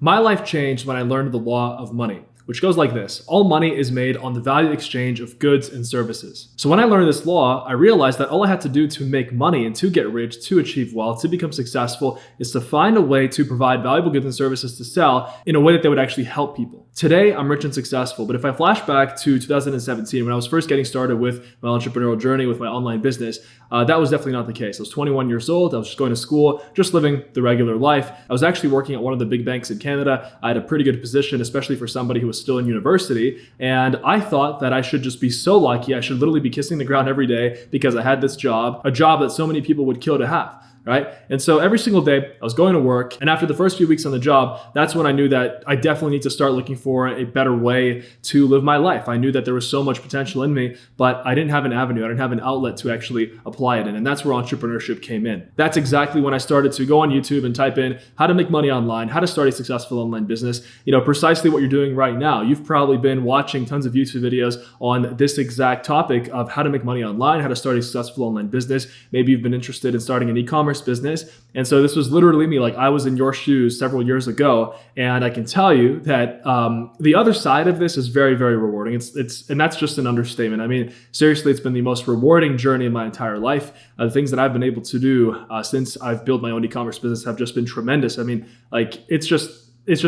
My life changed when I learned the law of money, which goes like this. All money is made on the value exchange of goods and services. So when I learned this law, I realized that all I had to do to make money and to get rich, to achieve wealth, to become successful, is to find a way to provide valuable goods and services to sell in a way that they would actually help people. Today, I'm rich and successful, but if I flash back to 2017, when I was first getting started with my entrepreneurial journey, with my online business, that was definitely not the case. I was 21 years old. I was just going to school, just living the regular life. I was actually working at one of the big banks in Canada. I had a pretty good position, especially for somebody who was still in university. And I thought that I should just be so lucky. I should literally be kissing the ground every day because I had this job, a job that so many people would kill to have. Right? And so every single day I was going to work. And after the first few weeks on the job, that's when I knew that I definitely need to start looking for a better way to live my life. I knew that there was so much potential in me, but I didn't have an avenue. I didn't have an outlet to actually apply it in. And that's where entrepreneurship came in. That's exactly when I started to go on YouTube and type in how to make money online, how to start a successful online business. Precisely what you're doing right now. You've probably been watching tons of YouTube videos on this exact topic of how to make money online, how to start a successful online business. Maybe you've been interested in starting an e-commerce business. And so this was literally me. Like, I was in your shoes several years ago. And I can tell you that the other side of this is very, very rewarding. And that's just an understatement. I mean, seriously, it's been the most rewarding journey in my entire life. The things that I've been able to do since I've built my own e-commerce business have just been tremendous. I mean, like, it's just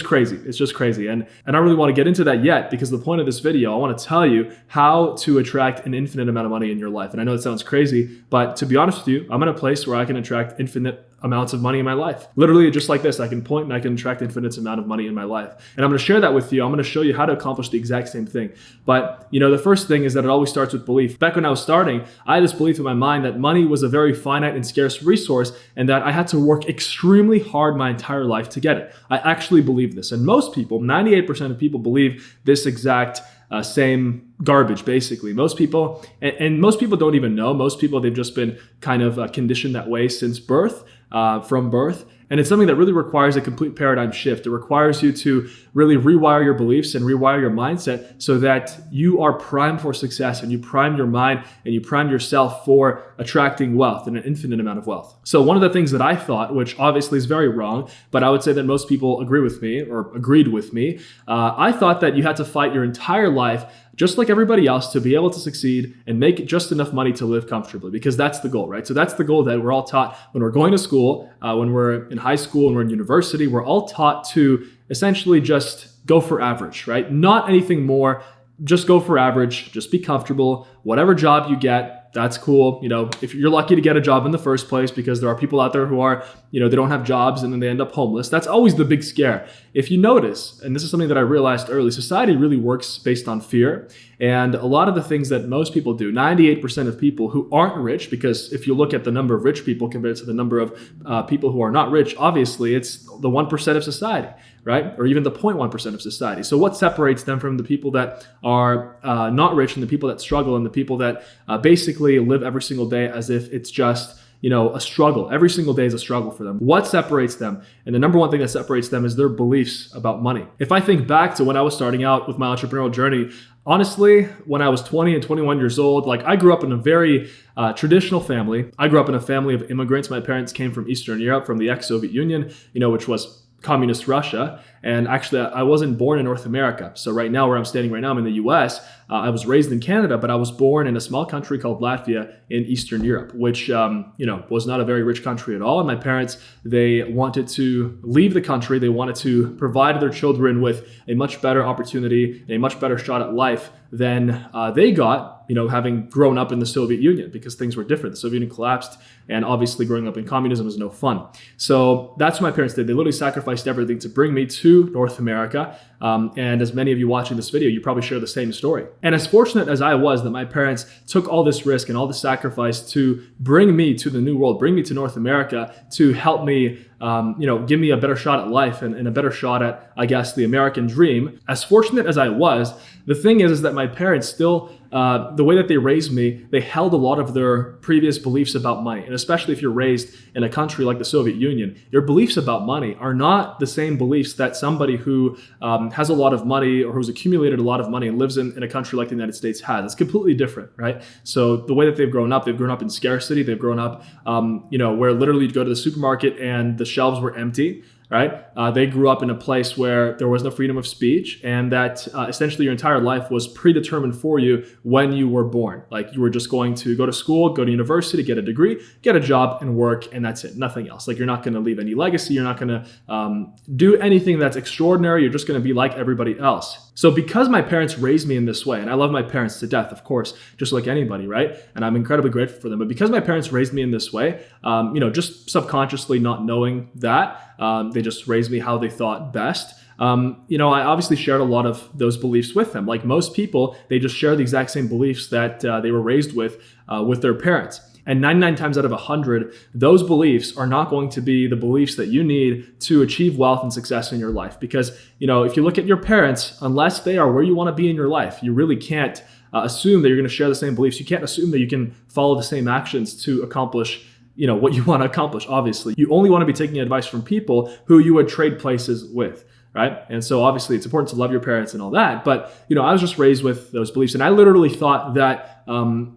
crazy. It's just crazy. And I don't really want to get into that yet, because the point of this video, I want to tell you how to attract an infinite amount of money in your life. And I know it sounds crazy, but to be honest with you, I'm in a place where I can attract infinite amounts of money in my life. Literally just like this, I can point and I can attract infinite amount of money in my life. And I'm going to share that with you. I'm going to show you how to accomplish the exact same thing. But the first thing is that it always starts with belief. Back when I was starting, I had this belief in my mind that money was a very finite and scarce resource, and that I had to work extremely hard my entire life to get it. I actually believe this. And most people, 98% of people, believe this exact same garbage, basically. Most people, and most people don't even know. Most people, they've just been kind of conditioned that way since birth, from birth. And it's something that really requires a complete paradigm shift. It requires you to really rewire your beliefs and rewire your mindset so that you are primed for success, and you prime your mind and you prime yourself for attracting wealth and an infinite amount of wealth. So one of the things that I thought, which obviously is very wrong, but I would say that most people agree with me or agreed with me, I thought that you had to fight your entire life just like everybody else to be able to succeed and make just enough money to live comfortably, because that's the goal, right? So that's the goal that we're all taught when we're going to school, when we're in high school, when we're in university. We're all taught to essentially just go for average, right? Not anything more, just go for average, just be comfortable. Whatever job you get, that's cool. If you're lucky to get a job in the first place, because there are people out there who are, they don't have jobs and then they end up homeless. That's always the big scare. If you notice, and this is something that I realized early, society really works based on fear. And a lot of the things that most people do, 98% of people who aren't rich, because if you look at the number of rich people compared to the number of people who are not rich, obviously it's the 1% of society, right? Or even the 0.1% of society. So what separates them from the people that are not rich, and the people that struggle, and the people that basically live every single day as if it's just a struggle? Every single day is a struggle for them. What separates them? And the number one thing that separates them is their beliefs about money. If I think back to when I was starting out with my entrepreneurial journey, honestly, when I was 20 and 21 years old, I grew up in a very traditional family. I grew up in a family of immigrants. My parents came from Eastern Europe, from the ex-Soviet Union, which was communist Russia. And actually, I wasn't born in North America. So right now, where I'm standing right now, I'm in the US. I was raised in Canada, but I was born in a small country called Latvia in Eastern Europe, which, was not a very rich country at all. And my parents, they wanted to leave the country. They wanted to provide their children with a much better opportunity, a much better shot at life than they got, having grown up in the Soviet Union, because things were different. The Soviet Union collapsed, and obviously growing up in communism was no fun. So that's what my parents did. They literally sacrificed everything to bring me to North America. And as many of you watching this video, you probably share the same story. And as fortunate as I was that my parents took all this risk and all this sacrifice to bring me to the new world, bring me to North America, to help me, give me a better shot at life and a better shot at, I guess, the American dream. As fortunate as I was, the thing is that my parents still, the way that they raised me, they held a lot of their previous beliefs about money. And especially if you're raised in a country like the Soviet Union, your beliefs about money are not the same beliefs that somebody who has a lot of money, or who's accumulated a lot of money and lives in a country like the United States has. It's completely different, right? So the way that they've grown up in scarcity. They've grown up, where literally you'd go to the supermarket and the shelves were empty. right? They grew up in a place where there was no freedom of speech, and that essentially your entire life was predetermined for you when you were born. Like you were just going to go to school, go to university, get a degree, get a job, and work, and that's it, nothing else. Like you're not going to leave any legacy. You're not going to do anything that's extraordinary. You're just going to be like everybody else. So because my parents raised me in this way, and I love my parents to death, of course, just like anybody, right? And I'm incredibly grateful for them. But because my parents raised me in this way, just subconsciously not knowing that, they just raised me how they thought best. I obviously shared a lot of those beliefs with them. Like most people, they just share the exact same beliefs that they were raised with their parents. And 99 times out of 100, those beliefs are not going to be the beliefs that you need to achieve wealth and success in your life. Because, if you look at your parents, unless they are where you want to be in your life, you really can't assume that you're going to share the same beliefs. You can't assume that you can follow the same actions to accomplish what you want to accomplish. Obviously, you only want to be taking advice from people who you would trade places with. Right. And so obviously it's important to love your parents and all that. But, I was just raised with those beliefs. And I literally thought that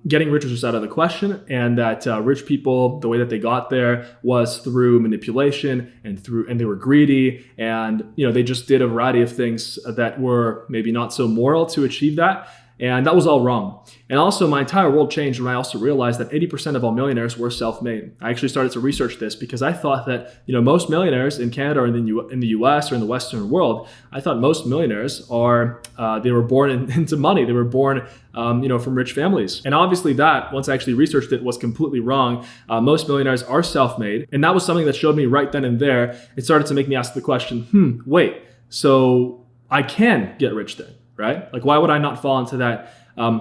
getting rich was just out of the question, and that rich people, the way that they got there was through manipulation and they were greedy. And, they just did a variety of things that were maybe not so moral to achieve that. And that was all wrong. And also my entire world changed when I also realized that 80% of all millionaires were self-made. I actually started to research this because I thought that, most millionaires in Canada or in the US or in the Western world, I thought most millionaires they were born into money. They were born, from rich families. And obviously that, once I actually researched it, was completely wrong. Most millionaires are self-made. And that was something that showed me right then and there. It started to make me ask the question, wait, so I can get rich then? Right? Like, why would I not fall into that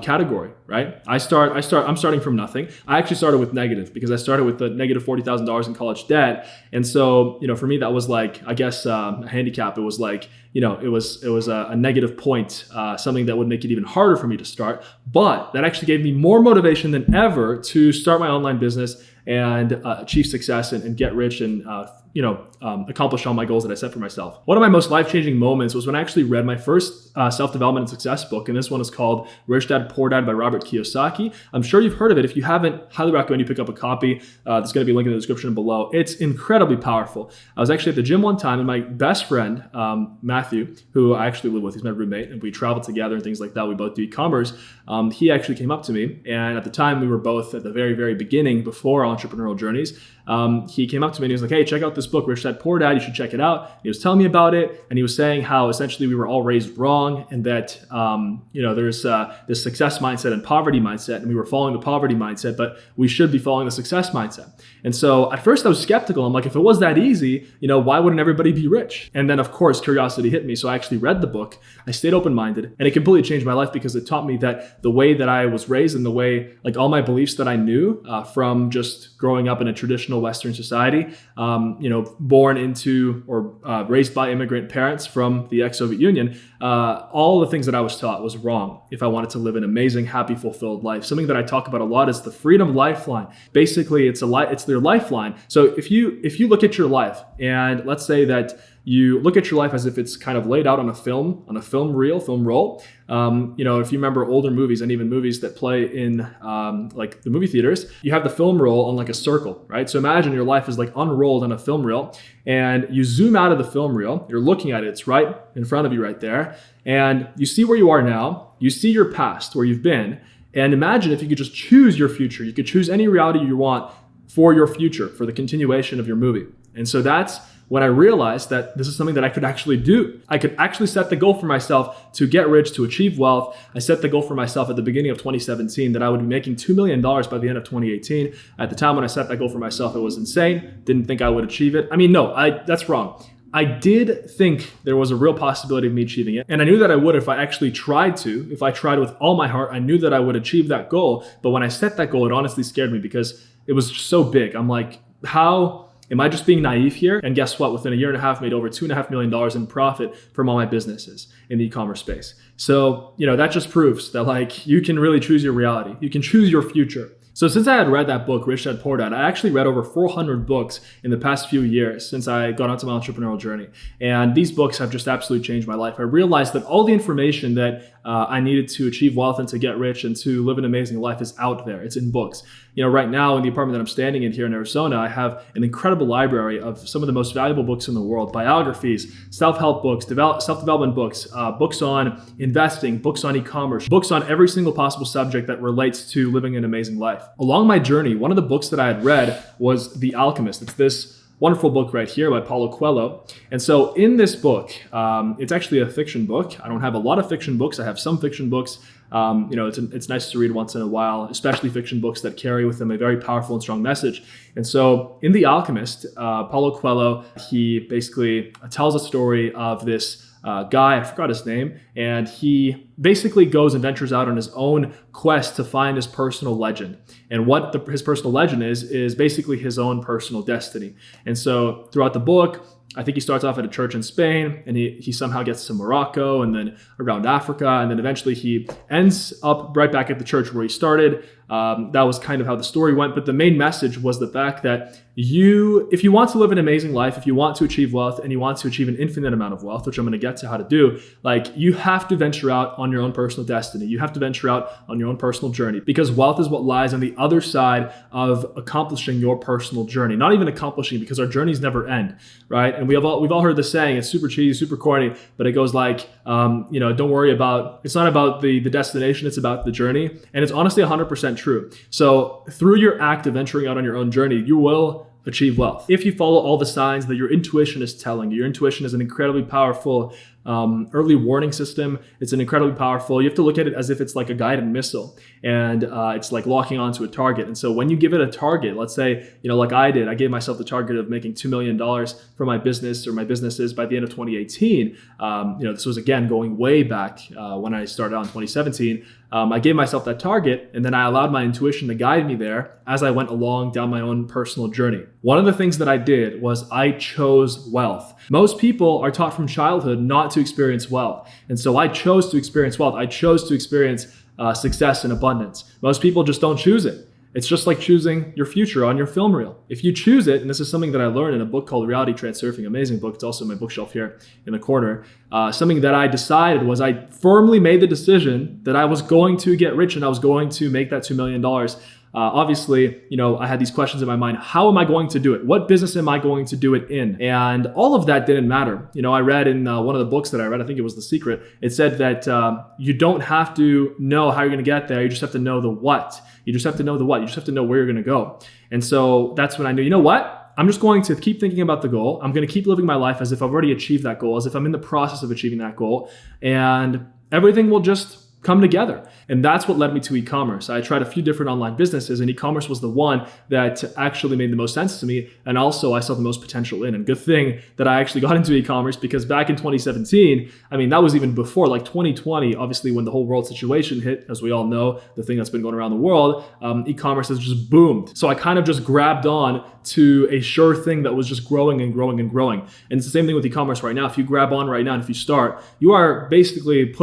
category, right? I'm starting from nothing. I actually started with negative because I started with the negative $40,000 in college debt. And so, for me, that was like, I guess, a handicap. It was like, it was a negative point, something that would make it even harder for me to start. But that actually gave me more motivation than ever to start my online business and achieve success and get rich and accomplish all my goals that I set for myself. One of my most life-changing moments was when I actually read my first self-development and success book, and this one is called Rich Dad, Poor Dad by Robert Kiyosaki. I'm sure you've heard of it. If you haven't, highly recommend you pick up a copy. There's going to be a link in the description below. It's incredibly powerful. I was actually at the gym one time, and my best friend, Matthew, who I actually live with, he's my roommate, and we travel together and things like that. We both do e-commerce. He actually came up to me, and at the time, we were both at the very, very beginning before our entrepreneurial journeys. He came up to me and he was like, hey, check out this book, Rich Dad, Poor Dad. You should check it out. He was telling me about it, and he was saying how essentially we were all raised wrong, and that there's this success mindset and poverty mindset, and we were following the poverty mindset, but we should be following the success mindset. And so at first I was skeptical. I'm like, if it was that easy, why wouldn't everybody be rich? And then of course curiosity hit me, so I actually read the book. I stayed open-minded, and it completely changed my life because it taught me that the way that I was raised and the way, like all my beliefs that I knew from just growing up in a traditional Western society, born into or raised by immigrant parents from the ex-Soviet Union, all the things that I was taught was wrong if I wanted to live an amazing, happy, fulfilled life. Something that I talk about a lot is the Freedom Lifeline. Basically, it's their lifeline. So if you look at your life, and let's say that you look at your life as if it's kind of laid out on a film roll. If you remember older movies and even movies that play in like the movie theaters, you have the film roll on like a circle, right? So imagine your life is like unrolled on a film reel, and you zoom out of the film reel, you're looking at it, it's right in front of you right there, and you see where you are now, you see your past, where you've been, and imagine if you could just choose your future. You could choose any reality you want for your future, for the continuation of your movie. And so that's when I realized that this is something that I could actually do. I could actually set the goal for myself to get rich, to achieve wealth. I set the goal for myself at the beginning of 2017 that I would be making $2 million by the end of 2018. At the time when I set that goal for myself, it was insane. Didn't think I would achieve it. That's wrong. I did think there was a real possibility of me achieving it. And I knew that I would if I actually tried to. If I tried with all my heart, I knew that I would achieve that goal. But when I set that goal, it honestly scared me because it was so big. I'm like, how am I just being naive here? And guess what? Within a year and a half, made over $2.5 million in profit from all my businesses in the e-commerce space. So, that just proves that like you can really choose your reality. You can choose your future. So since I had read that book, Rich Dad Poor Dad, I actually read over 400 books in the past few years since I got onto my entrepreneurial journey. And these books have just absolutely changed my life. I realized that all the information that I needed to achieve wealth and to get rich and to live an amazing life is out there. It's in books. Right now in the apartment that I'm standing in here in Arizona, I have an incredible library of some of the most valuable books in the world: biographies, self-help books, self-development books, books on investing, books on e-commerce, books on every single possible subject that relates to living an amazing life. Along my journey, one of the books that I had read was The Alchemist. It's this wonderful book right here by Paulo Coelho. And so in this book, it's actually a fiction book. I don't have a lot of fiction books. I have some fiction books. It's nice to read once in a while, especially fiction books that carry with them a very powerful and strong message. And so in The Alchemist, Paulo Coelho, he basically tells a story of this guy, I forgot his name, and he basically goes and ventures out on his own quest to find his personal legend. And what his personal legend is basically his own personal destiny. And so throughout the book, I think he starts off at a church in Spain, and he somehow gets to Morocco and then around Africa, and then eventually he ends up right back at the church where he started. That was kind of how the story went, but the main message was the fact that if you want to live an amazing life, if you want to achieve wealth and you want to achieve an infinite amount of wealth, which I'm going to get to how to do, you have to venture out on your own personal destiny. You have to venture out on your own personal journey, because wealth is what lies on the other side of accomplishing your personal journey. Not even accomplishing, because our journeys never end, right? And we've all heard the saying, it's super cheesy, super corny, but it goes don't worry about, it's not about the destination, it's about the journey. And it's honestly 100% true. So through your act of venturing out on your own journey, you will achieve wealth. If you follow all the signs that your intuition is telling you. Your intuition is an incredibly powerful early warning system. It's an incredibly powerful, you have to look at it as if it's like a guided missile, and it's like locking onto a target. And so when you give it a target, let's say, like I did, I gave myself the target of making $2 million for my business or my businesses by the end of 2018. This was again going way back when I started out in 2017. I gave myself that target, and then I allowed my intuition to guide me there as I went along down my own personal journey. One of the things that I did was I chose wealth. Most people are taught from childhood not to experience wealth. And so I chose to experience wealth. I chose to experience success and abundance. Most people just don't choose it. It's just like choosing your future on your film reel. If you choose it, and this is something that I learned in a book called Reality Transurfing, amazing book. It's also on my bookshelf here in the corner. Something that I decided was I firmly made the decision that I was going to get rich and I was going to make that $2 million. Obviously, I had these questions in my mind. How am I going to do it? What business am I going to do it in? And all of that didn't matter. I read in one of the books that I read, I think it was The Secret, it said that you don't have to know how you're going to get there. You just have to know the what. You just have to know the what. You just have to know where you're going to go. And so that's when I knew, you know what? I'm just going to keep thinking about the goal. I'm going to keep living my life as if I've already achieved that goal, as if I'm in the process of achieving that goal. And everything will just come together. And that's what led me to e-commerce. I tried a few different online businesses, and e-commerce was the one that actually made the most sense to me. And also I saw the most potential in. And good thing that I actually got into e-commerce, because back in 2017, that was even before 2020, obviously when the whole world situation hit, as we all know, the thing that's been going around the world, e-commerce has just boomed. So I kind of just grabbed on to a sure thing that was just growing and growing and growing. And it's the same thing with e-commerce right now. If you grab on right now and if you start, you are basically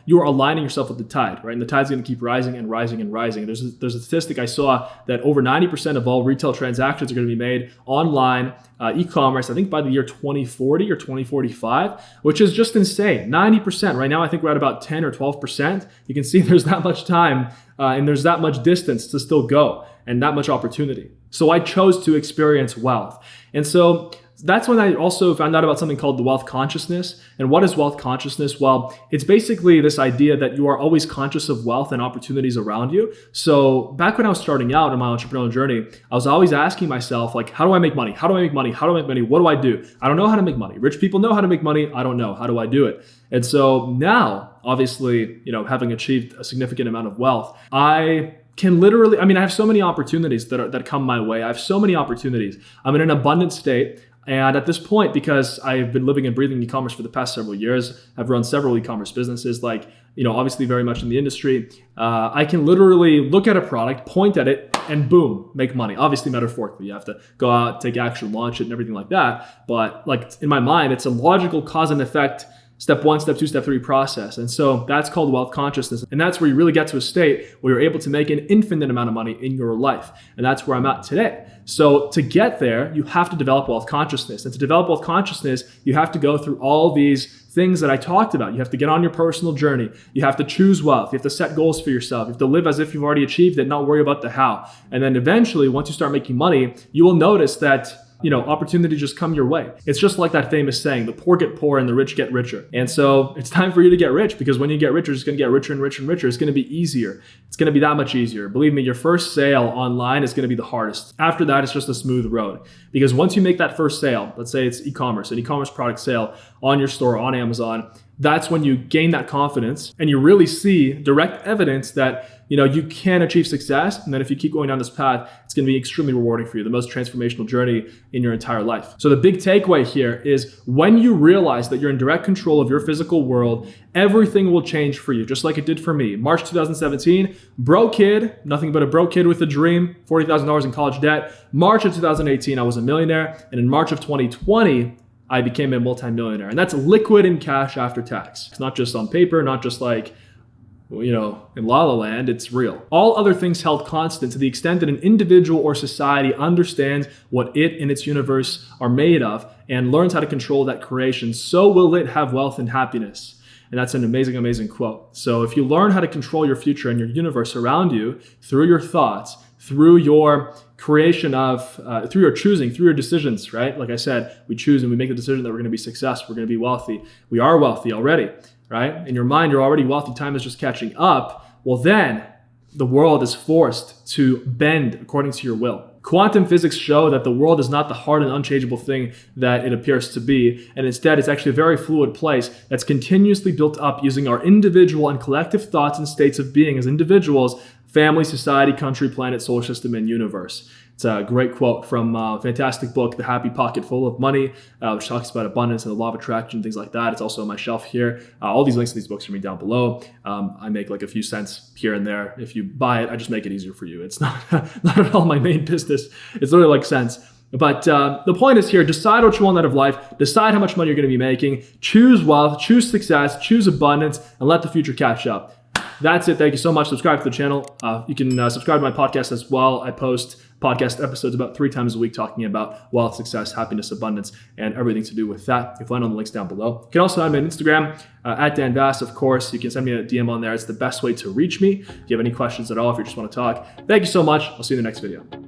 you are aligning yourself with the tide, right? And the tide's going to keep rising and rising and rising. There's a statistic I saw that over 90% of all retail transactions are going to be made online, e-commerce, I think by the year 2040 or 2045, which is just insane. 90%. Right now, I think we're at about 10 or 12%. You can see there's that much time and there's that much distance to still go and that much opportunity. So I chose to experience wealth. And so that's when I also found out about something called the wealth consciousness. And what is wealth consciousness? Well, it's basically this idea that you are always conscious of wealth and opportunities around you. So back when I was starting out in my entrepreneurial journey, I was always asking myself, how do I make money? How do I make money? How do I make money? What do I do? I don't know how to make money. Rich people know how to make money. I don't know. How do I do it? And so now, obviously, having achieved a significant amount of wealth, I can literally, I have so many opportunities that come my way. I have so many opportunities. I'm in an abundant state. And at this point, because I've been living and breathing e-commerce for the past several years, I've run several e-commerce businesses, obviously very much in the industry. I can literally look at a product, point at it, and boom, make money. Obviously, metaphorically, you have to go out, take action, launch it, and everything like that. But in my mind, it's a logical cause and effect step 1, step 2, step 3 process. And so that's called wealth consciousness. And that's where you really get to a state where you're able to make an infinite amount of money in your life. And that's where I'm at today. So to get there, you have to develop wealth consciousness. And to develop wealth consciousness, you have to go through all these things that I talked about. You have to get on your personal journey. You have to choose wealth. You have to set goals for yourself. You have to live as if you've already achieved it, not worry about the how. And then eventually, once you start making money, you will notice that opportunities just come your way. It's just like that famous saying, the poor get poor and the rich get richer. And so it's time for you to get rich, because when you get richer, it's going to get richer and richer and richer. It's going to be easier. It's going to be that much easier. Believe me, your first sale online is going to be the hardest. After that, it's just a smooth road. Because once you make that first sale, let's say it's e-commerce, an e-commerce product sale on your store, on Amazon, that's when you gain that confidence and you really see direct evidence that you can achieve success. And then if you keep going down this path, it's going to be extremely rewarding for you, the most transformational journey in your entire life. So the big takeaway here is when you realize that you're in direct control of your physical world, everything will change for you, just like it did for me. March 2017, broke kid, nothing but a broke kid with a dream, $40,000 in college debt. March of 2018, I was a millionaire. And in March of 2020, I became a multimillionaire. And that's liquid in cash after tax. It's not just on paper, not just like, in La La Land, it's real. All other things held constant to the extent that an individual or society understands what it and its universe are made of and learns how to control that creation, so will it have wealth and happiness. And that's an amazing, amazing quote. So if you learn how to control your future and your universe around you through your thoughts, through your creation of, through your choosing, through your decisions, right? Like I said, we choose and we make the decision that we're going to be successful, we're going to be wealthy. We are wealthy already, right? In your mind, you're already wealthy. Time is just catching up. Well, then the world is forced to bend according to your will. Quantum physics show that the world is not the hard and unchangeable thing that it appears to be, and instead it's actually a very fluid place that's continuously built up using our individual and collective thoughts and states of being as individuals, family, society, country, planet, solar system, and universe. It's a great quote from a fantastic book, The Happy Pocket Full of Money, which talks about abundance and the law of attraction, things like that. It's also on my shelf here. All these links to these books are me down below. I make like a few cents here and there. If you buy it, I just make it easier for you. It's not at all my main business. It's literally like cents. But the point is here, decide what you want out of life, decide how much money you're going to be making, choose wealth, choose success, choose abundance, and let the future catch up. That's it. Thank you so much. Subscribe to the channel. You can subscribe to my podcast as well. I post podcast episodes about 3 times a week talking about wealth, success, happiness, abundance, and everything to do with that. You'll find all the links down below. You can also find me on Instagram at Dan Vass, of course. You can send me a DM on there. It's the best way to reach me. If you have any questions at all, if you just want to talk. Thank you so much. I'll see you in the next video.